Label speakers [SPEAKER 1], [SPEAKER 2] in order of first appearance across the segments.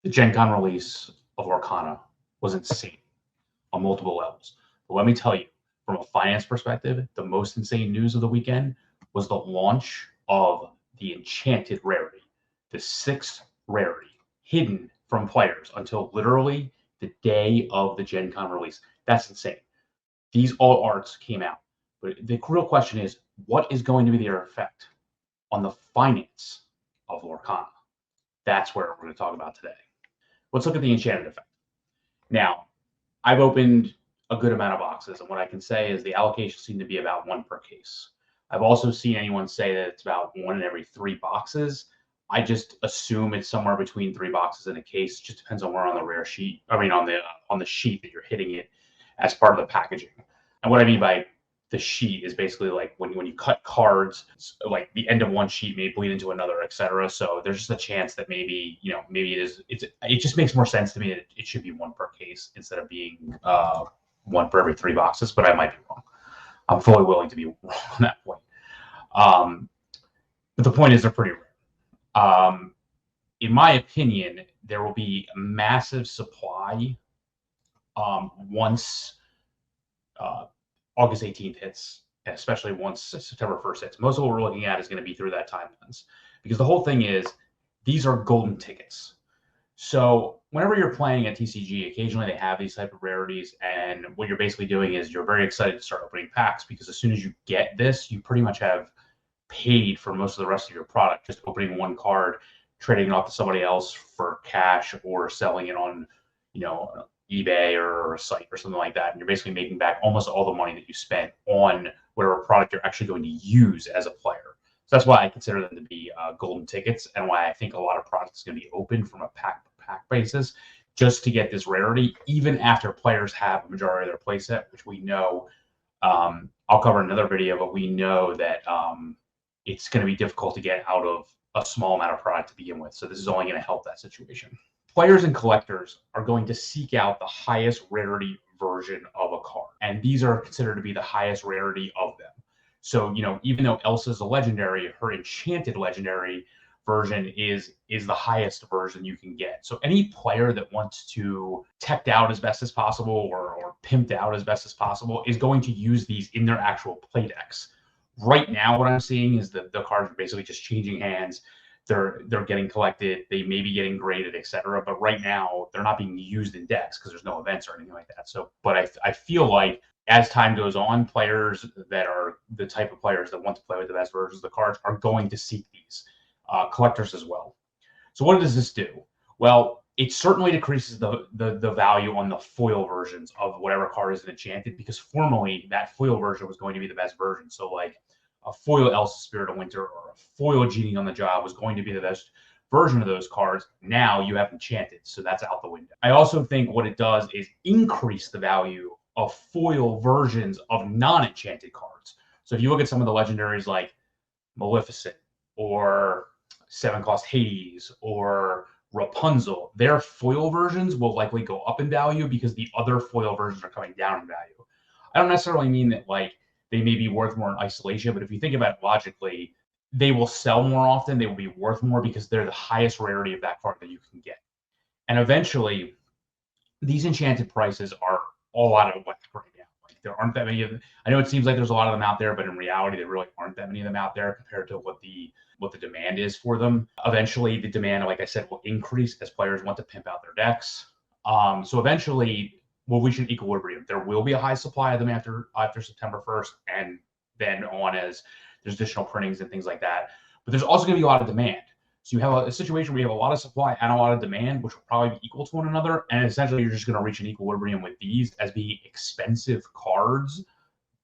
[SPEAKER 1] The Gen Con release of Lorcana was insane on multiple levels. But let me tell you, from a finance perspective, the most insane news of the weekend was the launch of the Enchanted Rarity, the sixth rarity, hidden from players until literally the day of the Gen Con release. That's insane. These all arts came out. But the real question is, what is going to be their effect on the finance of Lorcana? That's where we're going to talk about today. Let's look at the Enchanted Effect. Now, I've opened a good amount of boxes, and what I can say is the allocations seem to be about one per case. I've also seen anyone say that it's about one in every 3 boxes. I just assume it's somewhere between 3 boxes in a case. It just depends on where on the rare sheet. I mean, on the sheet that you're hitting it as part of the packaging. And what I mean by the sheet is basically like when you cut cards, like the end of one sheet may bleed into another, etc. So there's just a chance that maybe it just makes more sense to me that it should be one per case instead of being one for every 3 boxes. But I might be wrong. I'm fully willing to be wrong on that point. But the point is they're pretty rare. In my opinion, there will be a massive supply once August 18th hits, especially once September 1st hits. Most of what we're looking at is going to be through that time lens, because the whole thing is these are golden tickets. So whenever you're playing at TCG, occasionally they have these type of rarities, and what you're basically doing is you're very excited to start opening packs, because as soon as you get this, you pretty much have paid for most of the rest of your product, just opening one card, trading it off to somebody else for cash, or selling it on, eBay or a site or something like that. And you're basically making back almost all the money that you spent on whatever product you're actually going to use as a player. So that's why I consider them to be golden tickets, and why I think a lot of products is going to be open from a pack basis just to get this rarity, even after players have a majority of their playset, which we know. I'll cover another video, but we know that it's going to be difficult to get out of a small amount of product to begin with. So this is only going to help that situation. Players and collectors are going to seek out the highest rarity version of a card, and these are considered to be the highest rarity of them. So, even though Elsa's a legendary, her Enchanted legendary version is the highest version you can get. So any player that wants to teched out as best as possible, or pimped out as best as possible, is going to use these in their actual play decks. Right now, what I'm seeing is that the cards are basically just changing hands. They're getting collected, they may be getting graded, etc. But right now, they're not being used in decks because there's no events or anything like that. So, but I feel like as time goes on, players that are the type of players that want to play with the best versions of the cards are going to seek these. Collectors as well. So what does this do? Well, it certainly decreases the value on the foil versions of whatever card is enchanted, because formerly that foil version was going to be the best version. So like a foil Elsa Spirit of Winter or a foil Genie on the Job was going to be the best version of those cards. Now you have Enchanted, so that's out the window. I also think what it does is increase the value of foil versions of non-enchanted cards. So if you look at some of the legendaries like Maleficent or 7-cost Hades or Rapunzel, their foil versions will likely go up in value because the other foil versions are coming down in value. I don't necessarily mean that like they may be worth more in isolation, but if you think about it logically, they will sell more often, they will be worth more because they're the highest rarity of that card that you can get. And eventually, these enchanted prices are all out of whack right now. Like there aren't that many of them. I know it seems like there's a lot of them out there, but in reality, there really aren't that many of them out there compared to what the demand is for them. Eventually, the demand, like I said, will increase as players want to pimp out their decks. So eventually, we'll reach an equilibrium. There will be a high supply of them after September 1st, and then on as there's additional printings and things like that. But there's also going to be a lot of demand. So you have a situation where you have a lot of supply and a lot of demand, which will probably be equal to one another. And essentially, you're just going to reach an equilibrium with these as being expensive cards,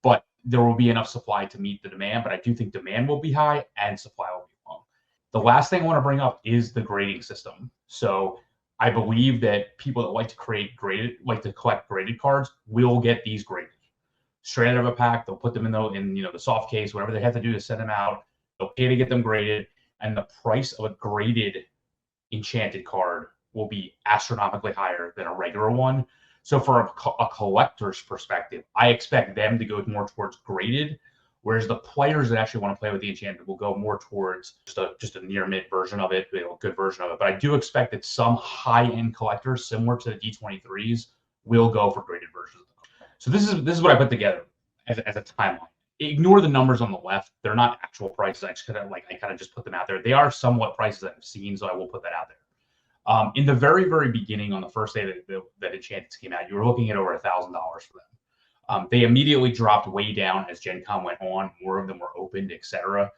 [SPEAKER 1] but there will be enough supply to meet the demand. But I do think demand will be high and supply will be low. The last thing I want to bring up is the grading system. So I believe that people that like to collect graded cards will get these graded straight out of a pack. They'll put them in the soft case, whatever they have to do to send them out. They'll pay to get them graded, and the price of a graded enchanted card will be astronomically higher than a regular one. So for a collector's perspective, I expect them to go more towards graded Whereas the players that actually want to play with the Enchanted will go more towards just a near mint version of it, a good version of it. But I do expect that some high-end collectors, similar to the D23s, will go for graded versions. So this is what I put together as a timeline. Ignore the numbers on the left; they're not actual prices. I kind of just put them out there. They are somewhat prices that I've seen, so I will put that out there. In the very beginning, on the first day that Enchanted came out, you were looking at over $1,000 for them. They immediately dropped way down as Gen Con went on. More of them were opened, etc.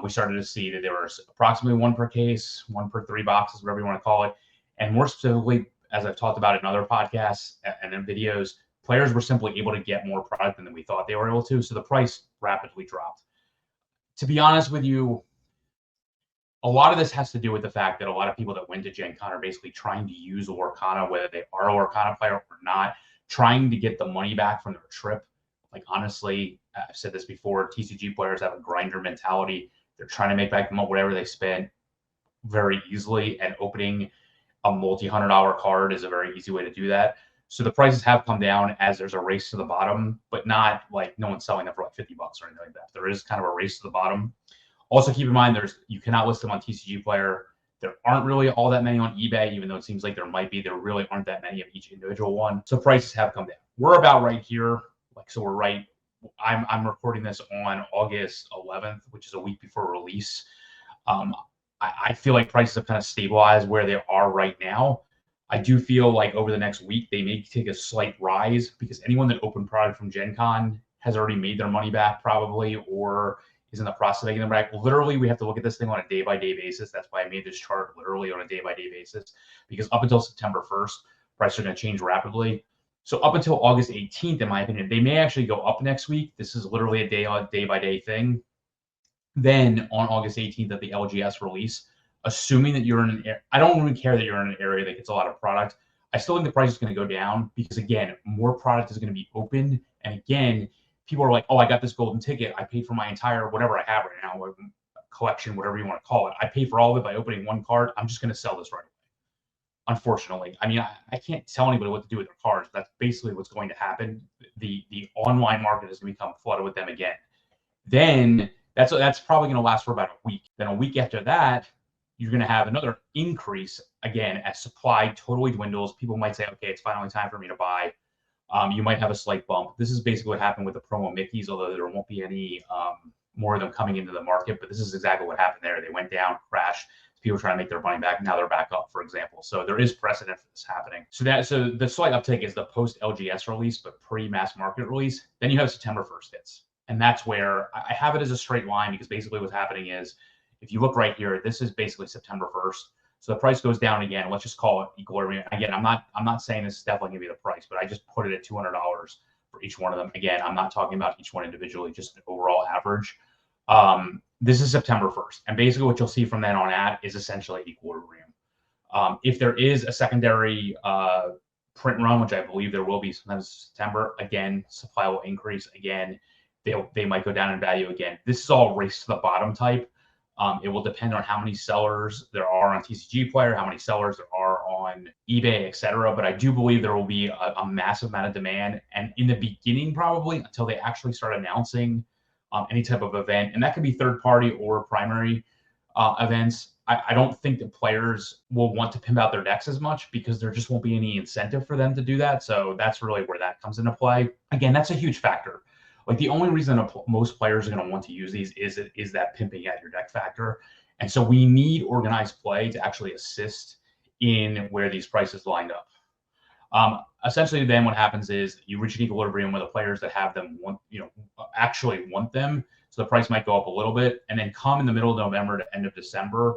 [SPEAKER 1] We started to see that there was approximately one per case, one per 3 boxes, whatever you want to call it. And more specifically, as I've talked about in other podcasts and in videos, players were simply able to get more product than we thought they were able to. So the price rapidly dropped. To be honest with you, a lot of this has to do with the fact that a lot of people that went to Gen Con are basically trying to use Lorcana, whether they are a Lorcana player or not, trying to get the money back from their trip. Like, honestly, I've said this before, TCG players have a grinder mentality. They're trying to make back whatever they spent very easily, and opening a multi-$100 card is a very easy way to do that. So the prices have come down as there's a race to the bottom, but not like no one's selling them for like $50 or anything like that. There is kind of a race to the bottom. Also, keep in mind, you cannot list them on TCG Player. There aren't really all that many on eBay, even though it seems like there might be. There really aren't that many of each individual one. So prices have come down. We're about right here. So we're right. I'm recording this on August 11th, which is a week before release. I feel like prices have kind of stabilized where they are right now. I do feel like over the next week, they may take a slight rise because anyone that opened product from Gen Con has already made their money back probably, or is in the process of making them back. Literally, we have to look at this thing on a day-by-day basis. That's why I made this chart literally on a day-by-day basis, because up until September 1st, prices are going to change rapidly. So up until August 18th, in my opinion, they may actually go up next week. This is literally a day-by-day thing. Then on August 18th at the LGS release, assuming that you're in an area, I don't even care that you're in an area that gets a lot of product. I still think the price is going to go down because, again, more product is going to be opened. And again, people are like, oh, I got this golden ticket. I paid for my entire whatever I have right now, collection, whatever you want to call it. I paid for all of it by opening one card. I'm just going to sell this right away. Unfortunately, I mean, I can't tell anybody what to do with their cards. That's basically what's going to happen. The online market is going to become flooded with them again. Then that's probably going to last for about a week. Then a week after that, you're going to have another increase again as supply totally dwindles. People might say, okay, it's finally time for me to buy. You might have a slight bump. This is basically what happened with the promo Mickeys, although there won't be any more of them coming into the market. But this is exactly what happened there. They went down, crashed. People trying to make their money back. Now they're back up, for example. So there is precedent for this happening. So the slight uptick is the post LGS release, but pre-mass market release. Then you have September 1st hits. And that's where I have it as a straight line, because basically what's happening is, if you look right here, this is basically September 1st. So the price goes down again. Let's just call it equilibrium. Again, I'm not saying this is definitely going to be the price, but I just put it at $200 for each one of them. Again, I'm not talking about each one individually, just an overall average. This is September 1st. And basically what you'll see from then on at is essentially equilibrium. If there is a secondary print run, which I believe there will be sometime in September, again, supply will increase. Again, they might go down in value again. This is all race to the bottom type. It will depend on how many sellers there are on TCG Player, how many sellers there are on eBay, etc. But I do believe there will be a massive amount of demand. And in the beginning, probably until they actually start announcing any type of event, and that could be third party or primary events, I don't think that players will want to pimp out their decks as much, because there just won't be any incentive for them to do that. So that's really where that comes into play. Again, that's a huge factor. Like, the only reason most players are going to want to use these is that pimping at your deck factor. And so we need organized play to actually assist in where these prices lined up. Essentially, then what happens is you reach an equilibrium where the players that have them actually want them. So the price might go up a little bit, and then come in the middle of November to end of December,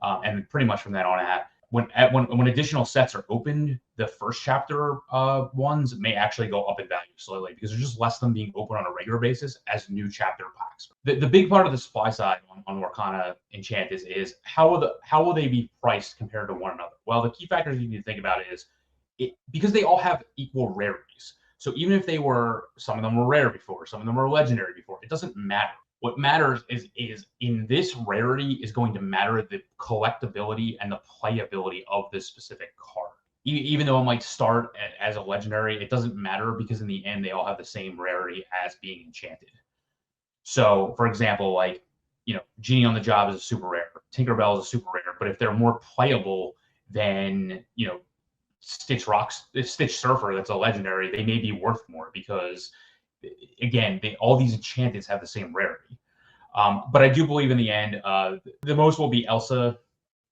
[SPEAKER 1] and pretty much from then on at. When additional sets are opened, the first chapter ones may actually go up in value slightly, because there's just less of them being open on a regular basis as new chapter packs. The big part of the supply side on Lorcana Enchant is how will they be priced compared to one another? Well, the key factors you need to think about is because they all have equal rarities. So even if some of them were rare before, some of them were legendary before, it doesn't matter. What matters is in this rarity is going to matter the collectability and the playability of this specific card. Even though it might start as a legendary, it doesn't matter, because in the end, they all have the same rarity as being enchanted. So, for example, like, Genie on the Job is a super rare, Tinkerbell is a super rare, but if they're more playable than, Stitch Surfer, that's a legendary, they may be worth more because, again, all these enchantments have the same rarity. But I do believe in the end, the most will be Elsa,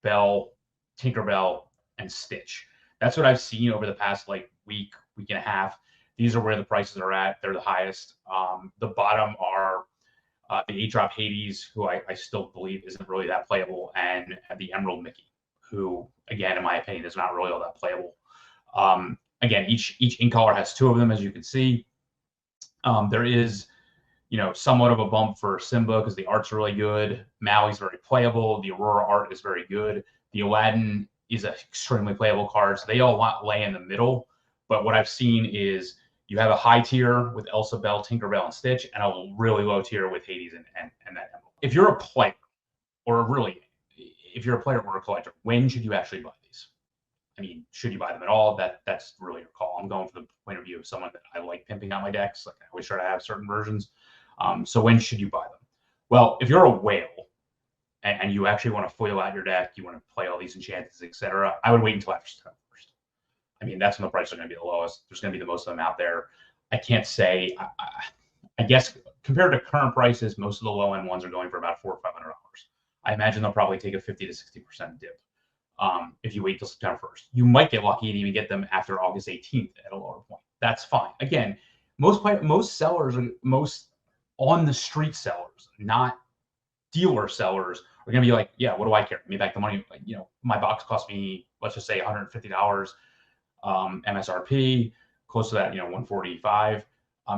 [SPEAKER 1] Belle, Tinkerbell, and Stitch. That's what I've seen over the past like week and a half. These are where the prices are at. They're the highest. The bottom are the 8-drop Hades, who I still believe isn't really that playable, and the Emerald Mickey, who, again, in my opinion, is not really all that playable. Again, each ink color has 2 of them, as you can see. There is, somewhat of a bump for Simba because the art's really good. Maui's very playable. The Aurora art is very good. The Aladdin is an extremely playable card. So they all lay in the middle. But what I've seen is you have a high tier with Elsa, Belle, Tinkerbell, and Stitch, and a really low tier with Hades and that Emerald. If you're a player, if you're a player or a collector, when should you actually buy these? I mean, should you buy them at all? That's really your call. I'm going from the point of view of someone that I like pimping out my decks. Like, I always try to have certain versions. So when should you buy them? Well, if you're a whale and you actually want to foil out your deck, you want to play all these enchantments, etc., I would wait until after September 1st. I mean, that's when the prices are going to be the lowest. There's going to be the most of them out there. I can't say. I guess compared to current prices, most of the low end ones are going for about $400 or $500. I imagine they'll probably take a 50 to 60% dip. If you wait till September 1st, you might get lucky and even get them after August 18th at a lower point. That's fine. Again, most sellers, most on the street sellers, not dealer sellers, are going to be like, yeah, what do I care? Give me back the money. Like, my box cost me, let's just say $150 MSRP, close to that, 145.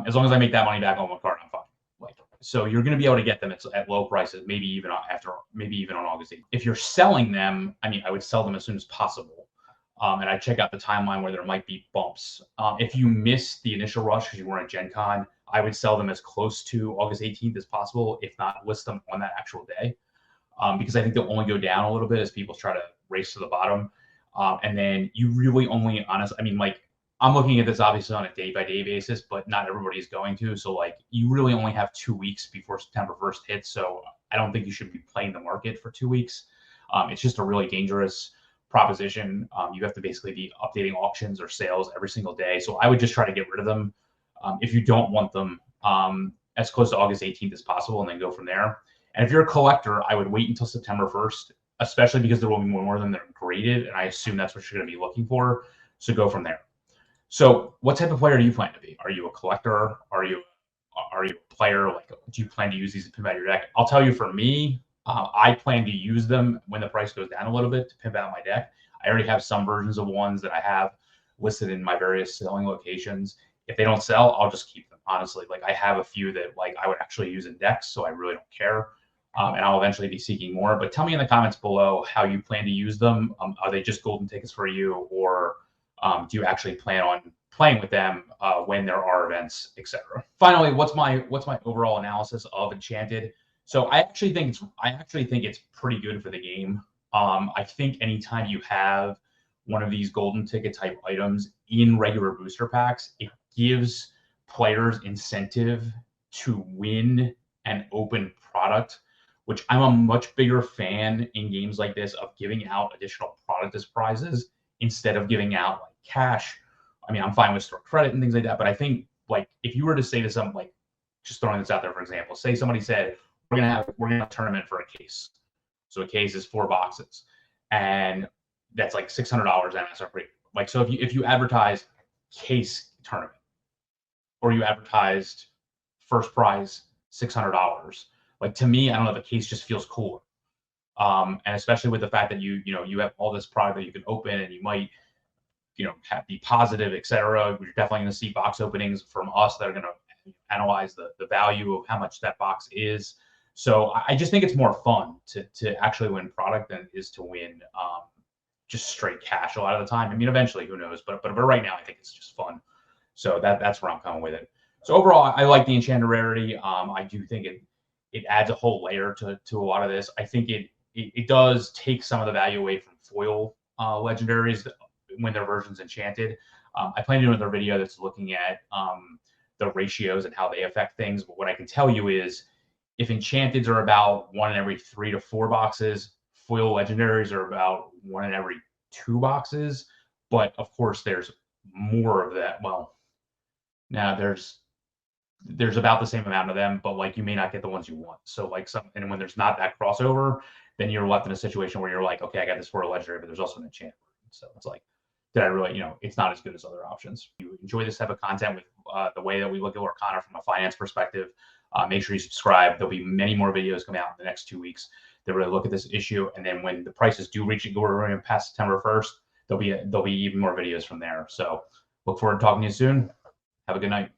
[SPEAKER 1] As long as I make that money back on my card, I'm fine. Like, so you're going to be able to get them at low prices, maybe even on August 8th. If you're selling them, I mean, I would sell them as soon as possible. And I check out the timeline where there might be bumps. If you miss the initial rush because you weren't at Gen Con, I would sell them as close to August 18th as possible, if not list them on that actual day. Because I think they'll only go down a little bit as people try to race to the bottom. And then you really only, I'm looking at this obviously on a day-by-day basis, but not everybody's going to. So, like, you really only have 2 weeks before September 1st hits. So I don't think you should be playing the market for 2 weeks. It's just a really dangerous proposition. You have to basically be updating auctions or sales every single day. So I would just try to get rid of them if you don't want them as close to August 18th as possible, and then go from there. And if you're a collector, I would wait until September 1st, especially because there will be more of them that are graded, and I assume that's what you're going to be looking for. So go from there. So what type of player do you plan to be? Are you a collector? Are you a player? Like, do you plan to use these to pimp out your deck? I'll tell you, for me, I plan to use them when the price goes down a little bit to pimp out my deck. I already have some versions of ones that I have listed in my various selling locations. If they don't sell, I'll just keep them. Honestly, like, I have a few that like I would actually use in decks, so I really don't care. And I'll eventually be seeking more. But tell me in the comments below how you plan to use them. Are they just golden tickets for you, or do you actually plan on playing with them when there are events, etc.? Finally, what's my overall analysis of Enchanted? So I actually think it's pretty good for the game. I think anytime you have one of these golden ticket type items in regular booster packs, it gives players incentive to win an open product, which I'm a much bigger fan in games like this of giving out additional product as prizes instead of giving out like cash. I mean, I'm fine with store credit and things like that, but I think, like, if you were to say to someone, like, just throwing this out there, for example, say somebody said, we're gonna have a tournament for a case. So a case is 4 boxes, and that's like $600 MSRP. Like, so if you advertise case tournament, or you advertised first prize $600, like, to me, I don't know, the case just feels cooler. And especially with the fact that you have all this product that you can open, and you might be positive, etc. We're definitely going to see box openings from us that are going to analyze the value of how much that box is. So I just think it's more fun to actually win product than it is to win just straight cash a lot of the time. I mean, eventually, who knows? But right now, I think it's just fun. So that's where I'm coming with it. So overall, I like the Enchanted Rarity. I do think it adds a whole layer to a lot of this. I think it does take some of the value away from foil legendaries when their version's enchanted. I plan to do another video that's looking at the ratios and how they affect things. But what I can tell you is if Enchanteds are about 1 in every 3 to 4 boxes, foil legendaries are about 1 in every 2 boxes. But of course, there's more of that. Well, now there's about the same amount of them, but like you may not get the ones you want. So like and when there's not that crossover, then you're left in a situation where you're like, okay, I got this for a legendary, but there's also an enchant. So it's like, did I really, it's not as good as other options. If you enjoy this type of content with the way that we look at Lorcana from a finance perspective, make sure you subscribe. There'll be many more videos coming out in the next 2 weeks that really look at this issue. And then when the prices do reach and go past September 1st, there'll be even more videos from there. So look forward to talking to you soon. Have a good night.